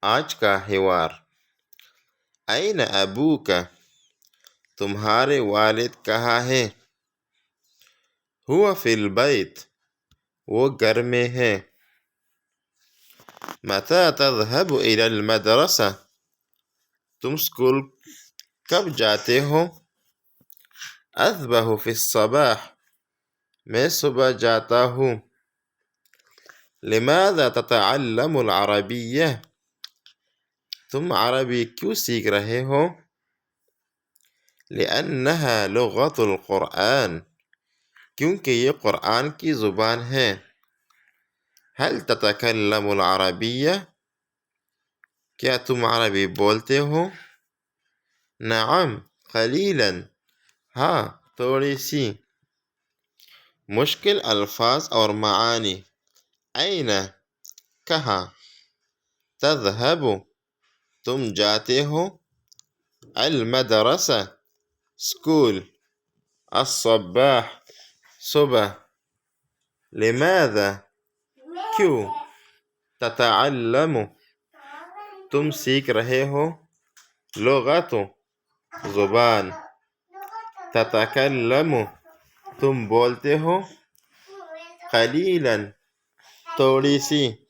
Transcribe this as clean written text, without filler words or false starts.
آج کا حوار۔ این ابوک، تمہارے والد کہاں ہیں؟ هو فی البیت، وہ گھر میں ہیں۔ متی تذهب الی المدرسہ، تم اسکول کب جاتے ہو؟ اذبح فی الصباح، میں صبح جاتا ہوں۔ لماذا تتعلم العربیہ، تم عربی کیوں سیکھ رہے ہو؟ لأنها لغة القرآن، کیونکہ یہ قرآن کی زبان ہے۔ هل تتکلم العربیہ، کیا تم عربی بولتے ہو؟ نعم قلیلا، ہاں تھوڑی سی۔ مشکل الفاظ اور معانی۔ این، کہاں؟ تذهب، تم جاتے ہو۔ المدرسہ، اسکول۔ الصباح، صبح۔ لماذا، کیوں؟ تتعلم، تم سیکھ رہے ہو۔ لغت، زبان۔ تتکلم، تم بولتے ہو۔ قلیلا، تھوڑی سی۔